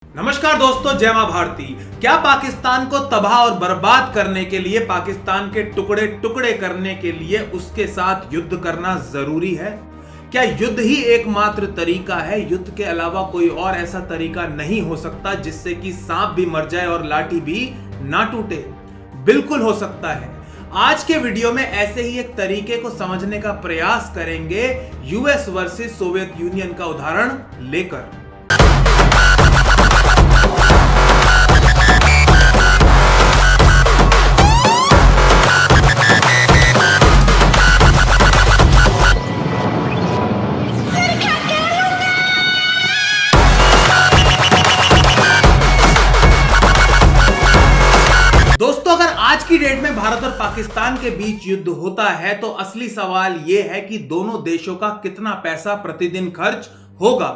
नमस्कार दोस्तों, जय मां भारती। क्या पाकिस्तान को तबाह और बर्बाद करने के लिए, पाकिस्तान के टुकड़े टुकड़े करने के लिए उसके साथ युद्ध करना जरूरी है? क्या युद्ध ही एकमात्र तरीका है? युद्ध के अलावा कोई और ऐसा तरीका नहीं हो सकता जिससे कि सांप भी मर जाए और लाठी भी ना टूटे? बिल्कुल हो सकता है। आज के वीडियो में ऐसे ही एक तरीके को समझने का प्रयास करेंगे, यूएस वर्सेस सोवियत यूनियन का उदाहरण लेकर। दोस्तों, अगर आज की डेट में भारत और पाकिस्तान के बीच युद्ध होता है तो असली सवाल यह है कि दोनों देशों का कितना पैसा प्रतिदिन खर्च होगा।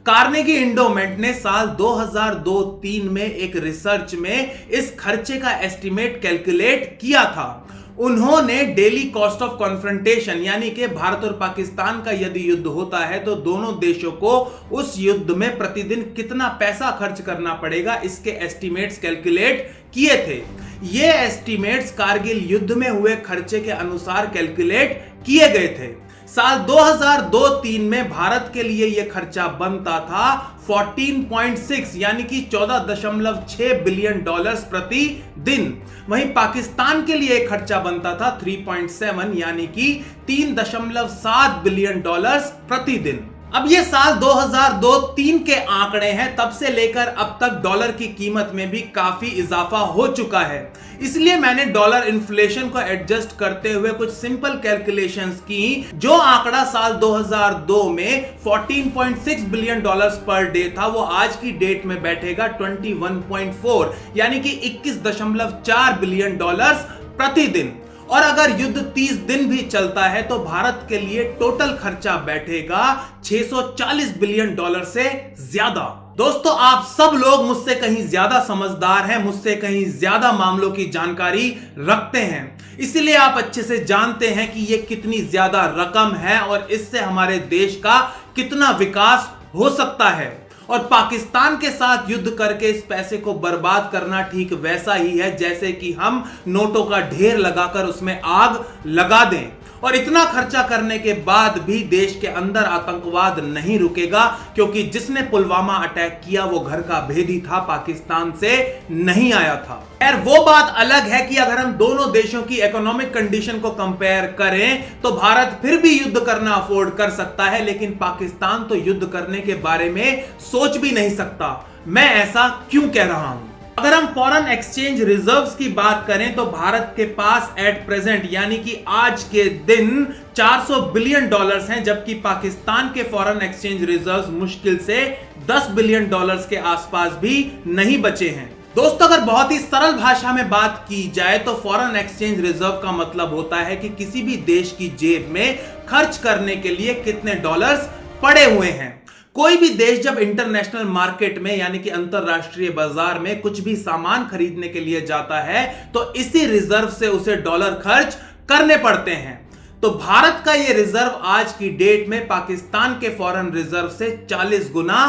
कार्नेगी एंडोमेंट ने साल 2002-3 में एक रिसर्च में इस खर्चे का एस्टिमेट कैलकुलेट किया था। उन्होंने डेली कॉस्ट ऑफ कॉन्फ्रंटेशन, यानी कि भारत और पाकिस्तान का यदि युद्ध होता है तो दोनों देशों को उस युद्ध में प्रतिदिन कितना पैसा खर्च करना पड़ेगा, इसके एस्टिमेट्स कैलकुलेट किए थे। ये एस्टिमेट्स कारगिल युद्ध में हुए खर्चे के अनुसार कैलकुलेट किए गए थे। साल 2002-3 में भारत के लिए यह खर्चा बनता था 14.6 यानी कि 14.6 बिलियन डॉलर्स प्रति दिन। वहीं पाकिस्तान के लिए खर्चा बनता था 3.7 यानी कि 3.7 बिलियन डॉलर्स प्रति दिन। अब ये साल 2002-3 के आंकड़े हैं, तब से लेकर अब तक डॉलर की कीमत में भी काफी इजाफा हो चुका है। इसलिए मैंने डॉलर इन्फ्लेशन को एडजस्ट करते हुए कुछ सिंपल कैलकुलेशंस की। जो आंकड़ा साल 2002 में 14.6 बिलियन डॉलर्स पर डे था, वो आज की डेट में बैठेगा 21.4 यानी कि 21.4 बिलियन डॉलर्स प्रतिदिन। और अगर युद्ध 30 दिन भी चलता है तो भारत के लिए टोटल खर्चा बैठेगा 640 बिलियन डॉलर से ज्यादा। दोस्तों, आप सब लोग मुझसे कहीं ज्यादा समझदार हैं, मुझसे कहीं ज्यादा मामलों की जानकारी रखते हैं, इसलिए आप अच्छे से जानते हैं कि यह कितनी ज्यादा रकम है और इससे हमारे देश का कितना विकास हो सकता है। और पाकिस्तान के साथ युद्ध करके इस पैसे को बर्बाद करना ठीक वैसा ही है जैसे कि हम नोटों का ढेर लगाकर उसमें आग लगा दें। और इतना खर्चा करने के बाद भी देश के अंदर आतंकवाद नहीं रुकेगा, क्योंकि जिसने पुलवामा अटैक किया वो घर का भेदी था, पाकिस्तान से नहीं आया था। खैर, वो बात अलग है कि अगर हम दोनों देशों की इकोनॉमिक कंडीशन को कंपेयर करें तो भारत फिर भी युद्ध करना अफोर्ड कर सकता है, लेकिन पाकिस्तान तो युद्ध करने के बारे में सोच भी नहीं सकता। मैं ऐसा क्यों कह रहा हूं? अगर हम फॉरेन एक्सचेंज रिजर्व्स की बात करें तो भारत के पास एट प्रेजेंट यानी कि आज के दिन 400 बिलियन डॉलर्स हैं, जबकि पाकिस्तान के फॉरेन एक्सचेंज रिजर्व्स मुश्किल से 10 बिलियन डॉलर्स के आसपास भी नहीं बचे हैं। दोस्तों, अगर बहुत ही सरल भाषा में बात की जाए तो फॉरेन एक्सचेंज रिजर्व का मतलब होता है कि किसी भी देश की जेब में खर्च करने के लिए कितने डॉलर्स पड़े हुए हैं। कोई भी देश जब इंटरनेशनल मार्केट में यानी कि अंतरराष्ट्रीय बाजार में कुछ भी सामान खरीदने के लिए जाता है तो इसी रिजर्व से उसे डॉलर खर्च करने पड़ते हैं। तो भारत का यह रिजर्व आज की डेट में पाकिस्तान के फॉरेन रिजर्व से 40 गुना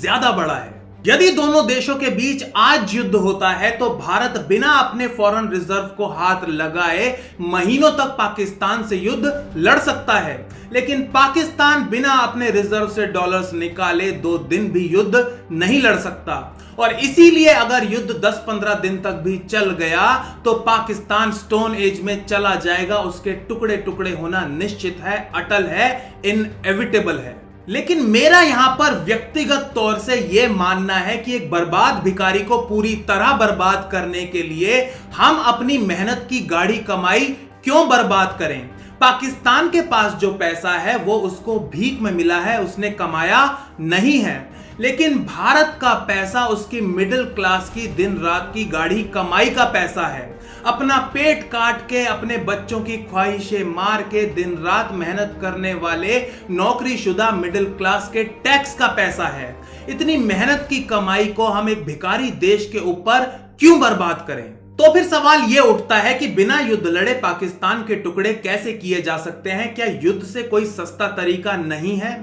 ज्यादा बड़ा है। यदि दोनों देशों के बीच आज युद्ध होता है तो भारत बिना अपने फॉरेन रिजर्व को हाथ लगाए महीनों तक पाकिस्तान से युद्ध लड़ सकता है, लेकिन पाकिस्तान बिना अपने रिजर्व से डॉलर्स निकाले 2 दिन भी युद्ध नहीं लड़ सकता। और इसीलिए अगर युद्ध 10-15 दिन तक भी चल गया तो पाकिस्तान स्टोन एज में चला जाएगा। उसके टुकड़े टुकड़े होना निश्चित है, अटल है, इनएविटेबल है। लेकिन मेरा यहां पर व्यक्तिगत तौर से यह मानना है कि एक बर्बाद भिखारी को पूरी तरह बर्बाद करने के लिए हम अपनी मेहनत की गाढ़ी कमाई क्यों बर्बाद करें? पाकिस्तान के पास जो पैसा है वो उसको भीख में मिला है, उसने कमाया नहीं है। लेकिन भारत का पैसा उसकी मिडिल क्लास की दिन रात की गाढ़ी कमाई का पैसा है। अपना पेट काट के, अपने बच्चों की ख्वाहिशें मार के दिन रात मेहनत करने वाले नौकरीशुदा मिडिल क्लास के टैक्स का पैसा है। इतनी मेहनत की कमाई को हम एक भिखारी देश के ऊपर क्यों बर्बाद करें? तो फिर सवाल यह उठता है कि बिना युद्ध लड़े पाकिस्तान के टुकड़े कैसे किए जा सकते हैं? क्या युद्ध से कोई सस्ता तरीका नहीं है?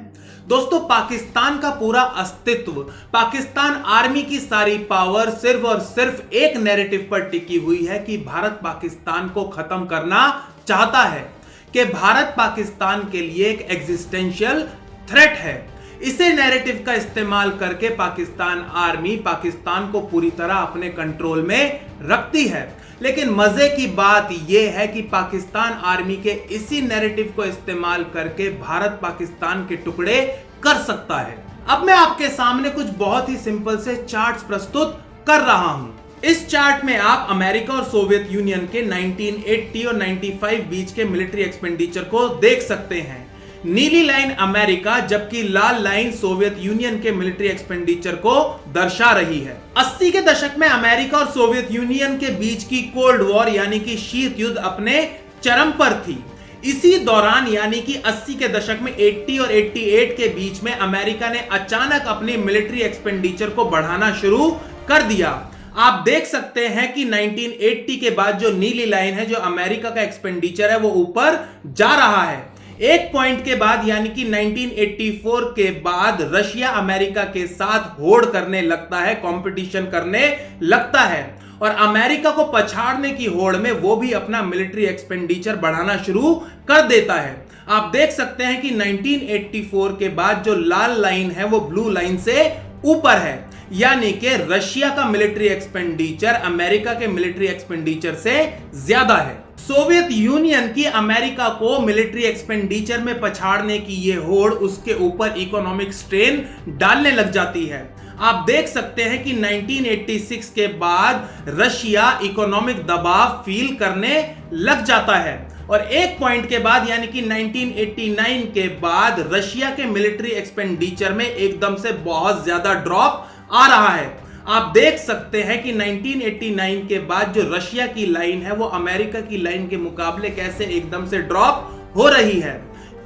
दोस्तों, पाकिस्तान का पूरा अस्तित्व, पाकिस्तान आर्मी की सारी पावर सिर्फ और सिर्फ एक नैरेटिव पर टिकी हुई है कि भारत पाकिस्तान को खत्म करना चाहता है, कि भारत पाकिस्तान के लिए एक एग्जिस्टेंशियल थ्रेट है। इसे नैरेटिव का इस्तेमाल करके पाकिस्तान आर्मी पाकिस्तान को पूरी तरह अपने कंट्रोल में रखती है। लेकिन मजे की बात यह है कि पाकिस्तान आर्मी के इसी नैरेटिव को इस्तेमाल करके भारत पाकिस्तान के टुकड़े कर सकता है। अब मैं आपके सामने कुछ बहुत ही सिंपल से चार्ट्स प्रस्तुत कर रहा हूं। इस चार्ट में आप अमेरिका और सोवियत यूनियन के 1980 और 95 बीच के मिलिट्री एक्सपेंडिचर को देख सकते हैं। नीली लाइन अमेरिका जबकि लाल लाइन सोवियत यूनियन के मिलिट्री एक्सपेंडिचर को दर्शा रही है। 80 के दशक में अमेरिका और सोवियत यूनियन के बीच की कोल्ड वॉर यानी कि शीत युद्ध अपने चरम पर थी। इसी दौरान यानी कि 80 के दशक में 80 और 88 के बीच में अमेरिका ने अचानक अपनी मिलिट्री एक्सपेंडिचर को बढ़ाना शुरू कर दिया। आप देख सकते हैं कि 1980 के बाद जो नीली लाइन है, जो अमेरिका का एक्सपेंडिचर है, वो ऊपर जा रहा है। एक पॉइंट के बाद यानी कि 1984 के बाद रशिया अमेरिका के साथ होड़ करने लगता है, कंपटीशन करने लगता है और अमेरिका को पछाड़ने की होड़ में वो भी अपना मिलिट्री एक्सपेंडिचर बढ़ाना शुरू कर देता है। आप देख सकते हैं कि 1984 के बाद जो लाल लाइन है वो ब्लू लाइन से ऊपर है, यानी कि रशिया का मिलिट्री एक्सपेंडिचर अमेरिका के मिलिट्री एक्सपेंडिचर से ज्यादा है। सोवियत यूनियन की अमेरिका को मिलिट्री एक्सपेंडिचर में पछाड़ने की यह होड़ उसके ऊपर इकोनॉमिक स्ट्रेन डालने लग जाती है। आप देख सकते हैं कि 1986 के बाद रशिया इकोनॉमिक दबाव फील करने लग जाता है और एक पॉइंट के बाद यानी कि 1989 के बाद रशिया के मिलिट्री एक्सपेंडिचर में एकदम से बहुत ज्यादा ड्रॉप आ रहा है। आप देख सकते हैं कि 1989 के बाद जो रशिया की लाइन है वो अमेरिका की लाइन के मुकाबले कैसे एकदम से ड्रॉप हो रही है,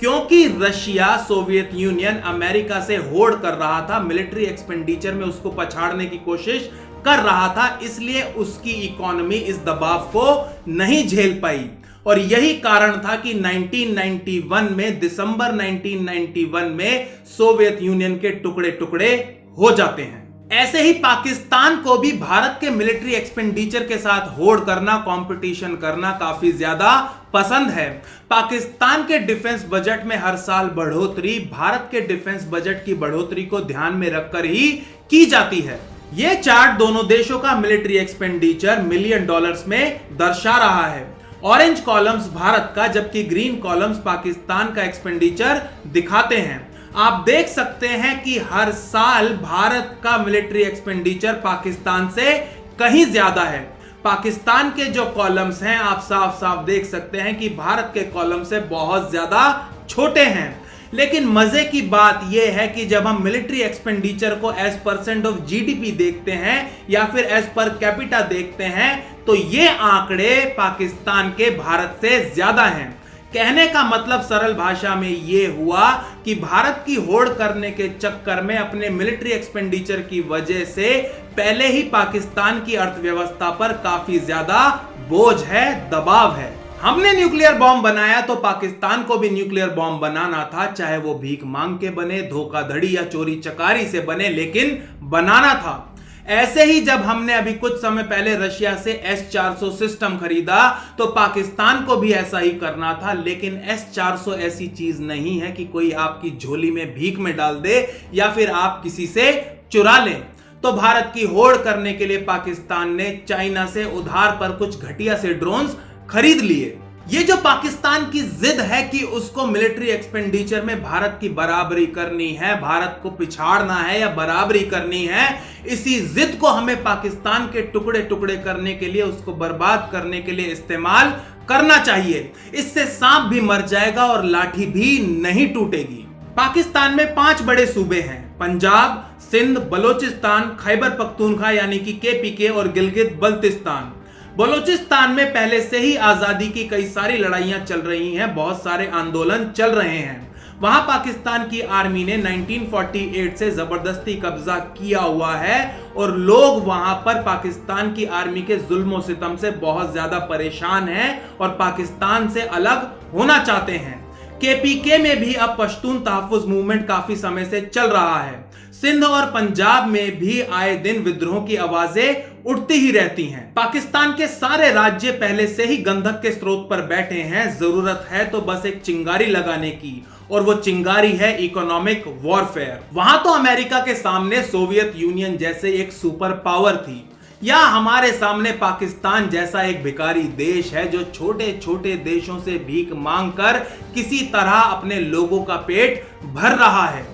क्योंकि रशिया सोवियत यूनियन अमेरिका से होड़ कर रहा था, मिलिट्री एक्सपेंडिचर में उसको पछाड़ने की कोशिश कर रहा था, इसलिए उसकी इकोनॉमी इस दबाव को नहीं झेल पाई। और यही कारण था कि 1991 में, दिसंबर 1991 में सोवियत यूनियन के टुकड़े टुकड़े हो जाते हैं। ऐसे ही पाकिस्तान को भी भारत के मिलिट्री एक्सपेंडिचर के साथ होड़ करना, कंपटीशन करना काफी ज्यादा पसंद है। पाकिस्तान के डिफेंस बजट में हर साल बढ़ोतरी भारत के डिफेंस बजट की बढ़ोतरी को ध्यान में रखकर ही की जाती है। यह चार्ट दोनों देशों का मिलिट्री एक्सपेंडिचर मिलियन डॉलर्स में दर्शा रहा है। ऑरेंज कॉलम्स भारत का जबकि ग्रीन कॉलम्स पाकिस्तान का एक्सपेंडिचर दिखाते हैं। आप देख सकते हैं कि हर साल भारत का मिलिट्री एक्सपेंडिचर पाकिस्तान से कहीं ज्यादा है। पाकिस्तान के जो कॉलम्स हैं आप साफ साफ देख सकते हैं कि भारत के कॉलम से बहुत ज्यादा छोटे हैं। लेकिन मजे की बात यह है कि जब हम मिलिट्री एक्सपेंडिचर को एज परसेंट ऑफ जीडीपी देखते हैं या फिर एज पर कैपिटा देखते हैं तो ये आंकड़े पाकिस्तान के भारत से ज्यादा हैं। कहने का मतलब सरल भाषा में यह हुआ कि भारत की होड़ करने के चक्कर में अपने मिलिट्री एक्सपेंडिचर की वजह से पहले ही पाकिस्तान की अर्थव्यवस्था पर काफी ज्यादा बोझ है, दबाव है। हमने न्यूक्लियर बॉम्ब बनाया तो पाकिस्तान को भी न्यूक्लियर बॉम्ब बनाना था, चाहे वो भीख मांग के बने, धोखाधड़ी या चोरी चकारी से बने, लेकिन बनाना था। ऐसे ही जब हमने अभी कुछ समय पहले रशिया से S-400 सिस्टम खरीदा तो पाकिस्तान को भी ऐसा ही करना था, लेकिन S-400 ऐसी चीज नहीं है कि कोई आपकी झोली में भीख में डाल दे या फिर आप किसी से चुरा लें। तो भारत की होड़ करने के लिए पाकिस्तान ने चाइना से उधार पर कुछ घटिया से ड्रोन्स खरीद लिए। ये जो पाकिस्तान की जिद है कि उसको मिलिट्री एक्सपेंडिचर में भारत की बराबरी करनी है, भारत को पिछाड़ना है या बराबरी करनी है, इसी जिद को हमें पाकिस्तान के टुकड़े टुकड़े करने के लिए, उसको बर्बाद करने के लिए इस्तेमाल करना चाहिए। इससे सांप भी मर जाएगा और लाठी भी नहीं टूटेगी। पाकिस्तान में 5 बड़े सूबे हैं, पंजाब, सिंध, बलोचिस्तान, खैबर पख्तूनख्वा यानी कि KPK और गिलगित बल्तिस्तान। बलूचिस्तान में पहले से ही आजादी की कई सारी लड़ाइयां चल रही हैं, बहुत सारे आंदोलन चल रहे हैं। वहां पाकिस्तान की आर्मी ने 1948 से जबरदस्ती कब्जा किया हुआ है और लोग वहां पर पाकिस्तान की आर्मी के जुल्म सितम से बहुत ज्यादा परेशान हैं और पाकिस्तान से अलग होना चाहते हैं। केपीके में भी अब पश्तून तहफ्फुज मूवमेंट काफी समय से चल रहा है। सिंध और पंजाब में भी आए दिन विद्रोह की आवाजें उठती ही रहती हैं। पाकिस्तान के सारे राज्य पहले से ही गंधक के स्रोत पर बैठे हैं। जरूरत है तो बस एक चिंगारी लगाने की, और वो चिंगारी है इकोनॉमिक वॉरफेयर। वहां तो अमेरिका के सामने सोवियत यूनियन जैसे एक सुपर पावर थी, या हमारे सामने पाकिस्तान जैसा एक भिखारी देश है जो छोटे छोटे देशों से भीख मांगकर किसी तरह अपने लोगों का पेट भर रहा है,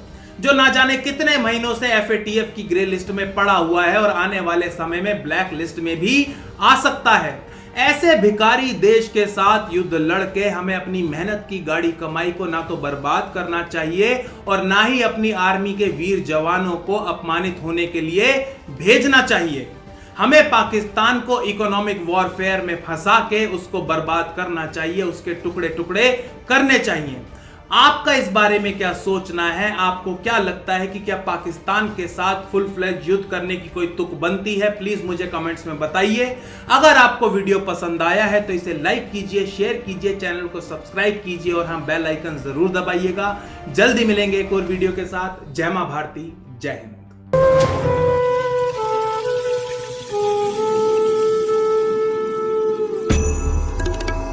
जो ना जाने कितने महीनों से FATF की ग्रे लिस्ट में पड़ा हुआ है और आने वाले समय में ब्लैक लिस्ट में भी आ सकता है। ऐसे भिखारी देश के साथ युद्ध लड़के हमें अपनी मेहनत की गाड़ी कमाई को ना तो बर्बाद करना चाहिए और ना ही अपनी आर्मी के वीर जवानों को अपमानित होने के लिए भेजना चाहिए। हमें पाकिस्तान को इकोनॉमिक वॉरफेयर में फंसा के उसको बर्बाद करना चाहिए, उसके टुकड़े टुकड़े करने चाहिए। आपका इस बारे में क्या सोचना है? आपको क्या लगता है कि क्या पाकिस्तान के साथ फुल फ्लेज युद्ध करने की कोई तुक बनती है? प्लीज मुझे कमेंट्स में बताइए। अगर आपको वीडियो पसंद आया है तो इसे लाइक कीजिए, शेयर कीजिए, चैनल को सब्सक्राइब कीजिए और बेल आइकन जरूर दबाइएगा। जल्दी मिलेंगे एक और वीडियो के साथ। जय मां भारती, जय हिंद।